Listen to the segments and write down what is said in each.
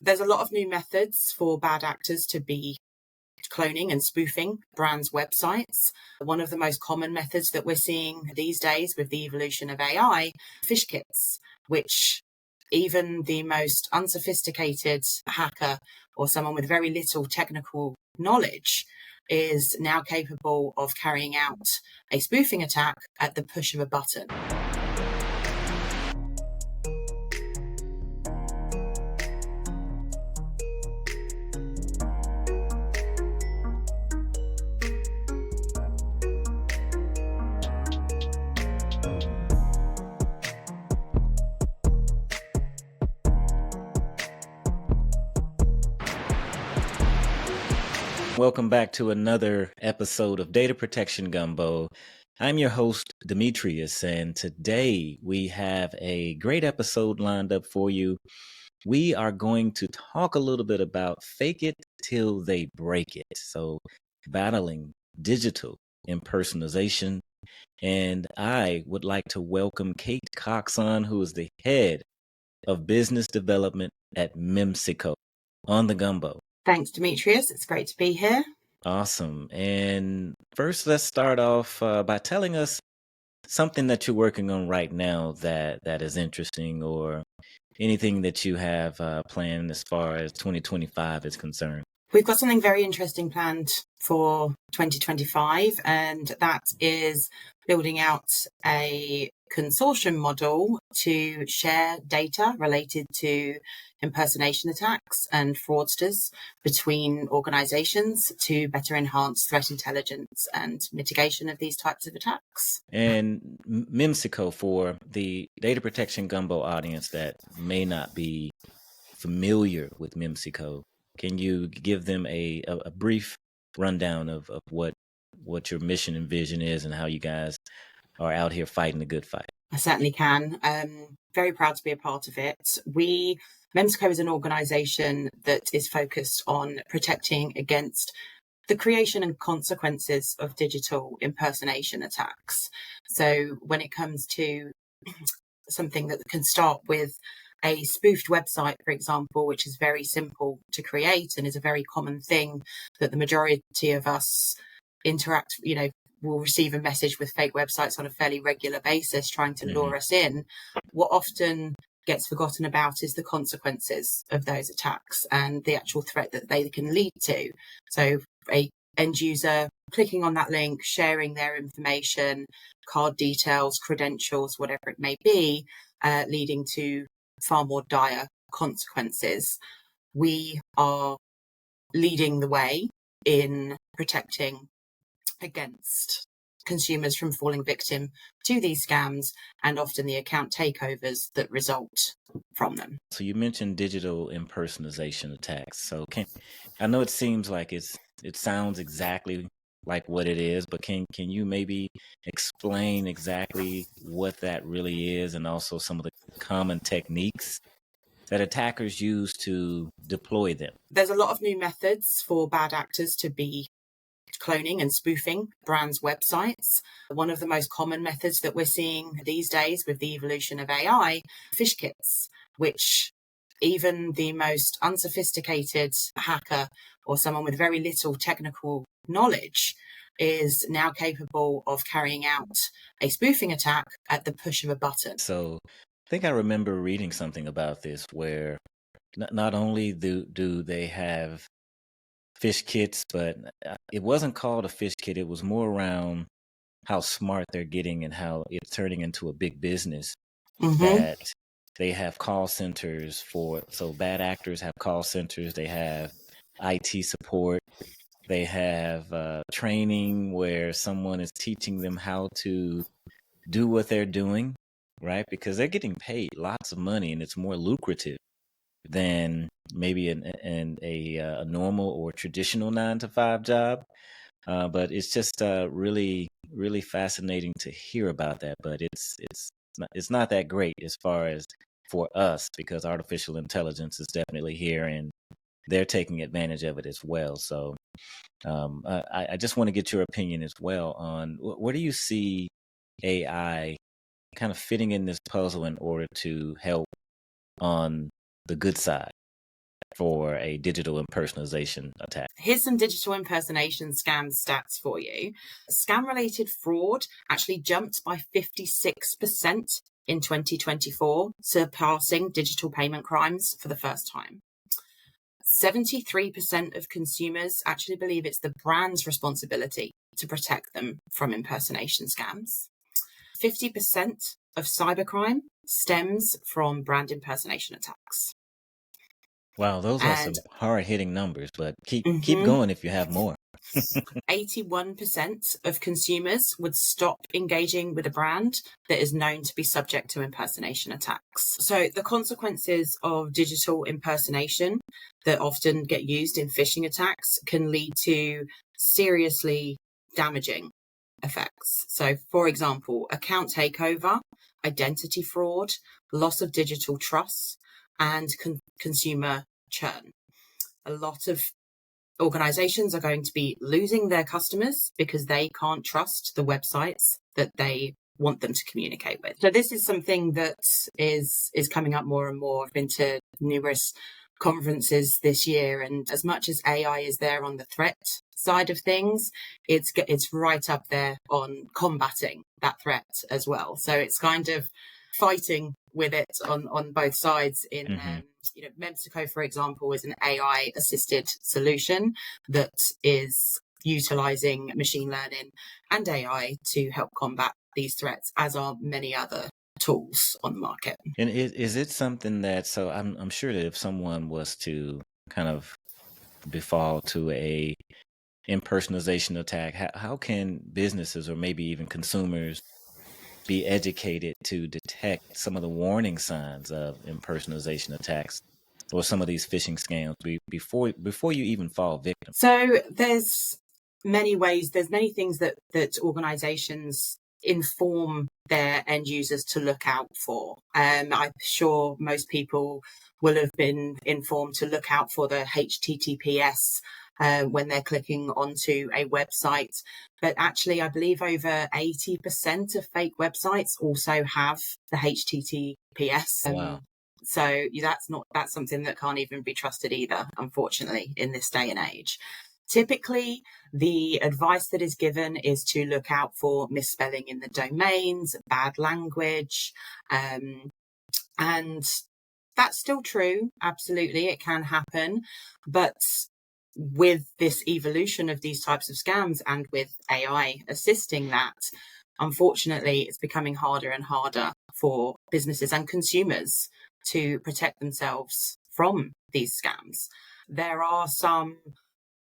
There's a lot of new methods for bad actors to be cloning and spoofing brands' websites. One of the most common methods that we're seeing these days with the evolution of AI, fish kits, which even the most unsophisticated hacker or someone with very little technical knowledge is now capable of carrying out a spoofing attack at the push of a button. Welcome back to another episode of Data Protection Gumbo. I'm your host, Demetrius, and today we have a great episode lined up for you. We are going to talk a little bit about fake it till they break it. So, battling digital impersonation. And I would like to welcome Kate Cox on, who is the head of business development at Memsico on the Gumbo. Thanks, Demetrius. It's great to be here. Awesome. And first, let's start off by telling us something that you're working on right now that is interesting, or anything that you have planned as far as 2025 is concerned. We've got something very interesting planned for 2025, and that is building out a consortium model to share data related to impersonation attacks and fraudsters between organizations to better enhance threat intelligence and mitigation of these types of attacks. And Memsico, for the Data Protection Gumbo audience that may not be familiar with Memsico, can you give them a brief rundown of what your mission and vision is and how you guys are out here fighting the good fight? I certainly can. Very proud to be a part of it. Memsico is an organisation that is focused on protecting against the creation and consequences of digital impersonation attacks. So when it comes to something that can start with a spoofed website, for example, which is very simple to create and is a very common thing that the majority of us interact, will receive a message with fake websites on a fairly regular basis trying to lure us in. What often gets forgotten about is the consequences of those attacks and the actual threat that they can lead to. So a end user clicking on that link, sharing their information, card details, credentials, whatever it may be, leading to far more dire consequences. We are leading the way in protecting against consumers from falling victim to these scams and often the account takeovers that result from them. So you mentioned digital impersonation attacks. So I know it seems like it sounds exactly like what it is, but can you maybe explain exactly what that really is, and also some of the common techniques that attackers use to deploy them? There's a lot of new methods for bad actors to be cloning and spoofing brands' websites. One of the most common methods that we're seeing these days with the evolution of AI, fish kits, which even the most unsophisticated hacker or someone with very little technical knowledge is now capable of carrying out a spoofing attack at the push of a button. So I think I remember reading something about this where not only do they have fish kits, but it wasn't called a fish kit. It was more around how smart they're getting and how it's turning into a big business. That they have call centers so bad actors have call centers. They have IT support. They have training where someone is teaching them how to do what they're doing, right? Because they're getting paid lots of money and it's more lucrative than maybe a normal or traditional 9-to-5 job. But it's just really, really fascinating to hear about that. But it's not that great as far as for us, because artificial intelligence is definitely here and they're taking advantage of it as well. So I just want to get your opinion as well on where do you see AI kind of fitting in this puzzle in order to help on the good side? for a digital impersonation attack? Here's some digital impersonation scam stats for you. Scam related fraud actually jumped by 56% in 2024, surpassing digital payment crimes for the first time. 73% of consumers actually believe it's the brand's responsibility to protect them from impersonation scams. 50% of cybercrime stems from brand impersonation attacks. Wow, those are some And hard-hitting numbers, but keep mhm, going if you have more. 81% of consumers would stop engaging with a brand that is known to be subject to impersonation attacks. So the consequences of digital impersonation that often get used in phishing attacks can lead to seriously damaging effects. So, for example, account takeover, identity fraud, loss of digital trust, and consumer churn. A lot of organizations are going to be losing their customers because they can't trust the websites that they want them to communicate with. So this is something that is coming up more and more. I've been to numerous conferences this year, and as much as AI is there on the threat side of things, it's right up there on combating that threat as well. So it's kind of fighting with it on both sides. In Hmm. Memsico, for example, is an AI assisted solution that is utilizing machine learning and AI to help combat these threats, as are many other tools on the market. And is it something that, so I'm sure that if someone was to kind of befall to a impersonation attack, how can businesses or maybe even consumers be educated to detect some of the warning signs of impersonation attacks or some of these phishing scams before you even fall victim? So there's many ways, there's many things that organizations inform their end users to look out for. I'm sure most people will have been informed to look out for the HTTPS when they're clicking onto a website. But actually, I believe over 80% of fake websites also have the HTTPS. Oh, wow. So that's something that can't even be trusted either, unfortunately, in this day and age. Typically, the advice that is given is to look out for misspelling in the domains, bad language, and that's still true. Absolutely, it can happen. But with this evolution of these types of scams and with AI assisting that, unfortunately, it's becoming harder and harder for businesses and consumers to protect themselves from these scams. There are some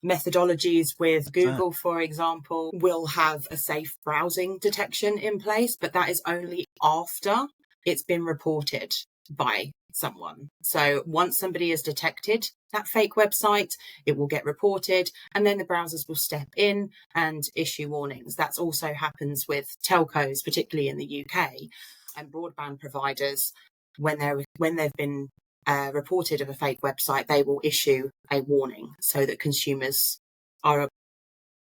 methodologies with Fine. Google, for example, will have a safe browsing detection in place, but that is only after it's been reported by someone. So once somebody has detected that fake website, it will get reported, and then the browsers will step in and issue warnings. That also happens with telcos, particularly in the UK, and broadband providers. When they've been reported of a fake website, they will issue a warning so that consumers are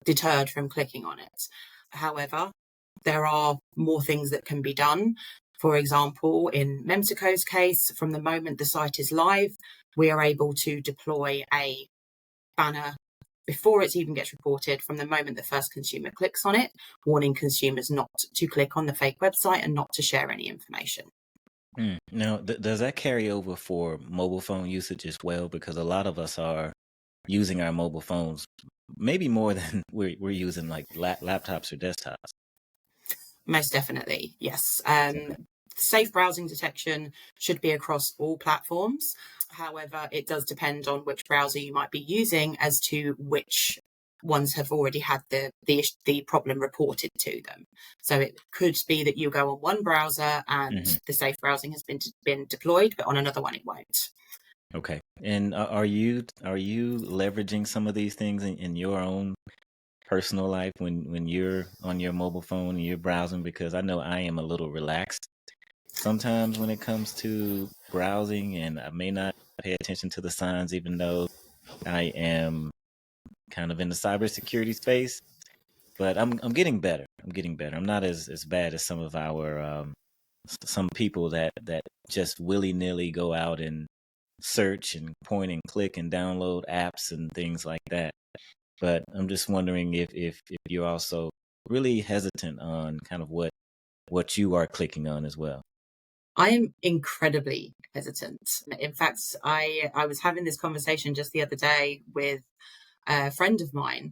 deterred from clicking on it. However, there are more things that can be done. For example, in Memsico's case, from the moment the site is live, we are able to deploy a banner before it even gets reported, from the moment the first consumer clicks on it, warning consumers not to click on the fake website and not to share any information. Now, does that carry over for mobile phone usage as well? Because a lot of us are using our mobile phones maybe more than we're using like laptops or desktops. Most definitely, yes. Okay. Safe browsing detection should be across all platforms. However, it does depend on which browser you might be using as to which ones have already had the problem reported to them. So it could be that you go on one browser and Hmm. the safe browsing has been deployed, but on another one it won't. Okay. And are you leveraging some of these things in your own personal life when you're on your mobile phone and you're browsing? Because I know I am a little relaxed sometimes when it comes to browsing, and I may not pay attention to the signs, even though I am kind of in the cybersecurity space. But I'm getting better. I'm getting better. I'm not as bad as some of our some people that just willy nilly go out and search and point and click and download apps and things like that. But I'm just wondering if you're also really hesitant on kind of what you are clicking on as well. I am incredibly hesitant. In fact, I was having this conversation just the other day with a friend of mine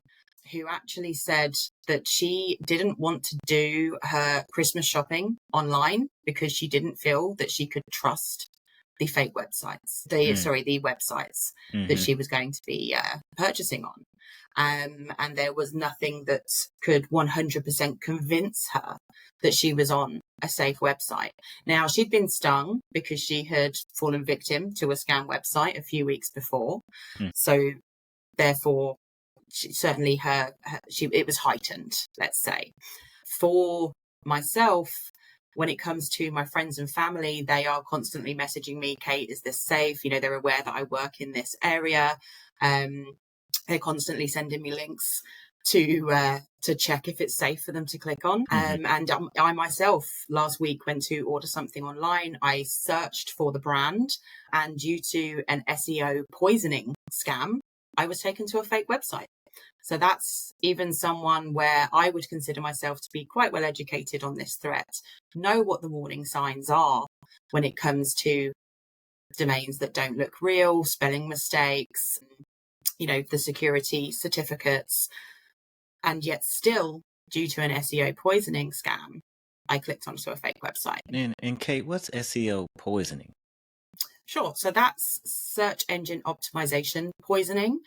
who actually said that she didn't want to do her Christmas shopping online because she didn't feel that she could trust the fake websites, the websites that Mm-hmm. she was going to be purchasing on. And there was nothing that could 100% convince her that she was on a safe website. Now, she'd been stung because she had fallen victim to a scam website a few weeks before. So therefore, certainly it was heightened, let's say. For myself, when it comes to my friends and family, they are constantly messaging me, Kate, is this safe? You know, they're aware that I work in this area. They're constantly sending me links to check if it's safe for them to click on. And I myself last week went to order something online. I searched for the brand, and due to an SEO poisoning scam, I was taken to a fake website. So that's even someone where I would consider myself to be quite well educated on this threat, know what the warning signs are when it comes to domains that don't look real, spelling mistakes, you know, the security certificates. And yet still, due to an SEO poisoning scam, I clicked onto a fake website. And Kate, what's SEO poisoning? Sure. So that's search engine optimization poisoning,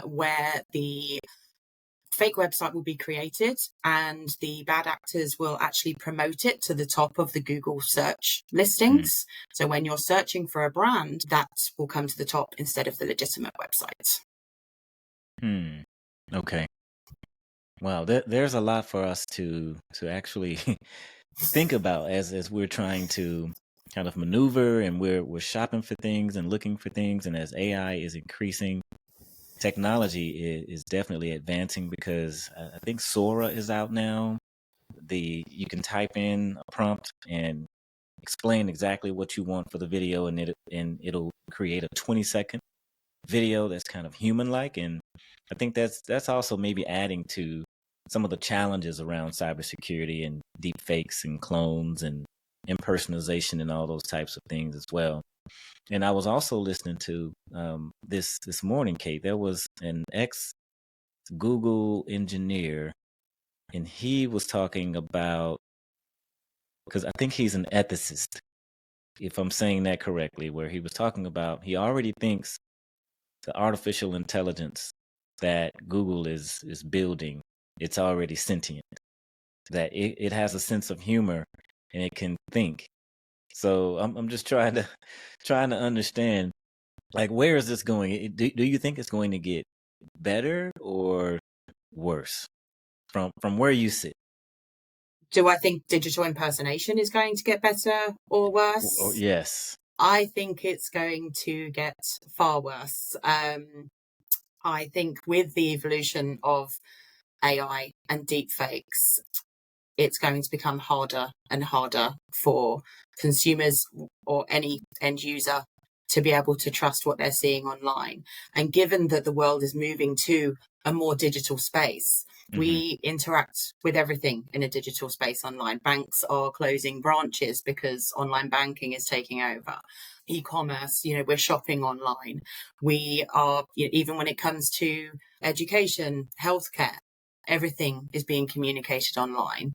where the fake website will be created and the bad actors will actually promote it to the top of the Google search listings. So when you're searching for a brand, that will come to the top instead of the legitimate website. Okay. Wow, there's a lot for us to actually think about as we're trying to kind of maneuver, and we're shopping for things and looking for things, and as AI is increasing, technology is definitely advancing, because I think Sora is out now. You can type in a prompt and explain exactly what you want for the video, and it'll create a 20-second video that's kind of human-like. And I think that's also maybe adding to some of the challenges around cybersecurity and deep fakes and clones and impersonation and all those types of things as well. And I was also listening to this morning, Kate. There was an ex-Google engineer, and he was talking about, because I think he's an ethicist, if I'm saying that correctly, where he was talking about he already thinks the artificial intelligence that Google is building, it's already sentient, that it has a sense of humor and it can think. So I'm just trying to understand, like, where is this going? Do you think it's going to get better or worse from where you sit? Do I think digital impersonation is going to get better or worse? Oh, yes. I think it's going to get far worse. I think with the evolution of AI and deepfakes, it's going to become harder and harder for consumers or any end user to be able to trust what they're seeing online. And given that the world is moving to a more digital space, we interact with everything in a digital space online. Banks are closing branches because online banking is taking over. E-commerce, you know, we're shopping online. We are, even when it comes to education, healthcare, everything is being communicated online.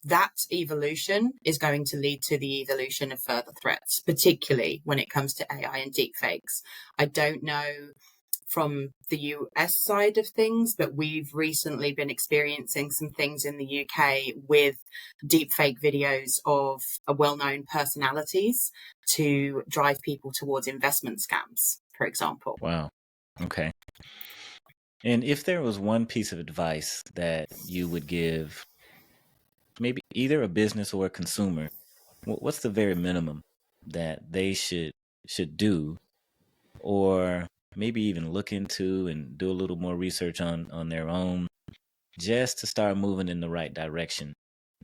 That evolution is going to lead to the evolution of further threats, particularly when it comes to AI and deepfakes. I don't know from the US side of things, but we've recently been experiencing some things in the UK with deepfake videos of well-known personalities to drive people towards investment scams, for example. Wow. Okay. And if there was one piece of advice that you would give, maybe either a business or a consumer, what's the very minimum that they should do, or maybe even look into and do a little more research on their own, just to start moving in the right direction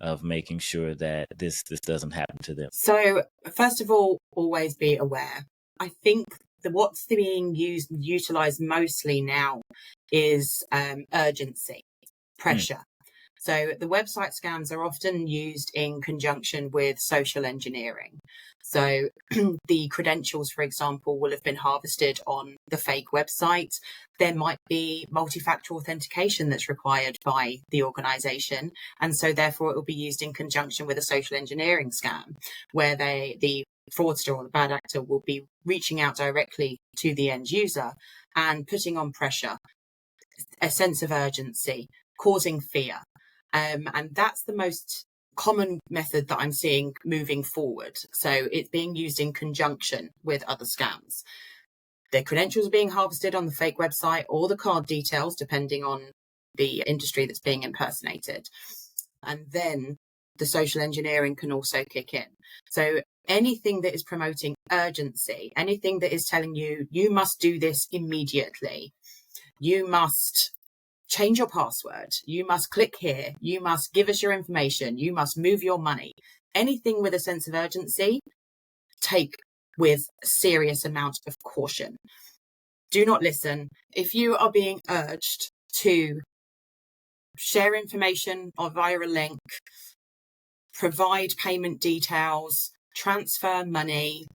of making sure that this doesn't happen to them? So, first of all, always be aware I think what's being utilized mostly now is urgency, pressure. So the website scams are often used in conjunction with social engineering. So the credentials, for example, will have been harvested on the fake website. There might be multi-factor authentication that's required by the organization. And so therefore it will be used in conjunction with a social engineering scam where the fraudster or the bad actor will be reaching out directly to the end user and putting on pressure, a sense of urgency, causing fear. And that's the most common method that I'm seeing moving forward. So it's being used in conjunction with other scams. Their credentials are being harvested on the fake website or the card details, depending on the industry that's being impersonated. And then the social engineering can also kick in. So anything that is promoting urgency, anything that is telling you, you must do this immediately, you must change your password, you must click here, you must give us your information, you must move your money. Anything with a sense of urgency, take with a serious amount of caution. Do not listen. If you are being urged to share information or via a link, provide payment details, transfer money,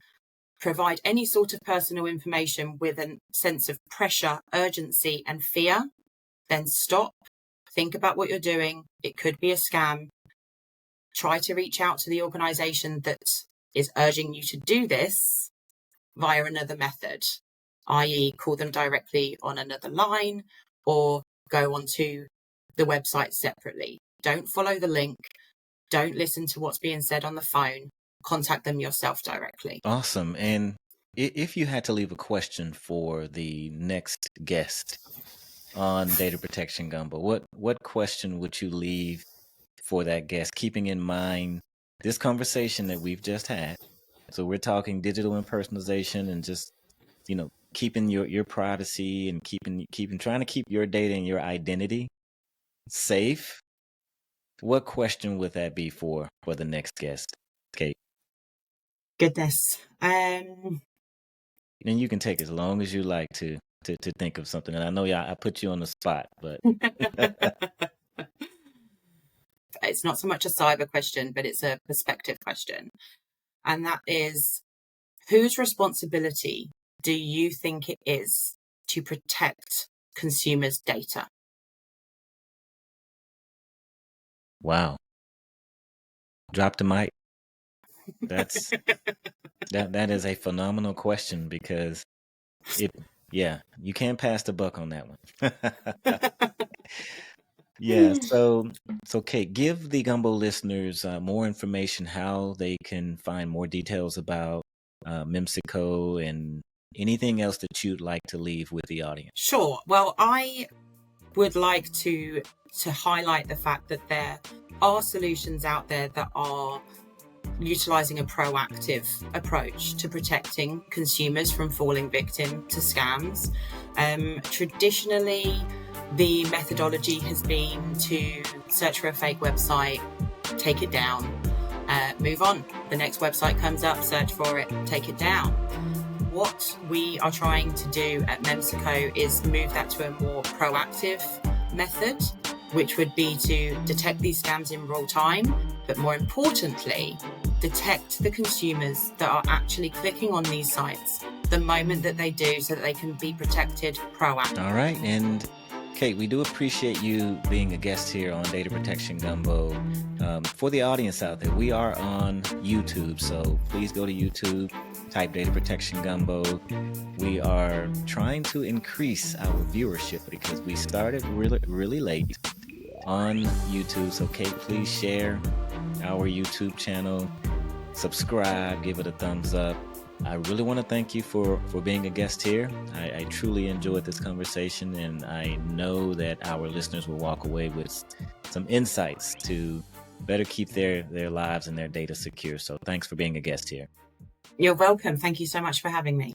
provide any sort of personal information with a sense of pressure, urgency, and fear, then stop, think about what you're doing. It could be a scam. Try to reach out to the organization that is urging you to do this via another method, i.e. call them directly on another line or go onto the website separately. Don't follow the link. Don't listen to what's being said on the phone. Contact them yourself directly. Awesome. And if you had to leave a question for the next guest on Data Protection Gumbo, what question would you leave for that guest, keeping in mind this conversation that we've just had? So we're talking digital impersonation and just, keeping your privacy and trying to keep your data and your identity safe. What question would that be for the next guest, Kate? Goodness. And you can take as long as you like to think of something. And I know I put you on the spot, but it's not so much a cyber question, but it's a perspective question. And that is, whose responsibility do you think it is to protect consumers' data? Wow. Drop the mic. That's that is a phenomenal question because you can't pass the buck on that one. Yeah, so Kate, give the Gumbo listeners more information, how they can find more details about Memsico and anything else that you'd like to leave with the audience. Sure. Well, I would like to highlight the fact that there are solutions out there that are utilizing a proactive approach to protecting consumers from falling victim to scams. Traditionally, the methodology has been to search for a fake website, take it down, move on. The next website comes up, search for it, take it down. What we are trying to do at Memsico is move that to a more proactive method, which would be to detect these scams in real time, but more importantly, detect the consumers that are actually clicking on these sites the moment that they do so that they can be protected proactively. All right. And Kate, we do appreciate you being a guest here on Data Protection Gumbo. For the audience out there, we are on YouTube, so please go to YouTube, type Data Protection Gumbo. We are trying to increase our viewership because we started really late on YouTube. So Kate, please share our YouTube channel, subscribe, give it a thumbs up. I really want to thank you for being a guest here. I truly enjoyed this conversation, and I know that our listeners will walk away with some insights to better keep their lives and their data secure. So thanks for being a guest here. You're welcome. Thank you so much for having me.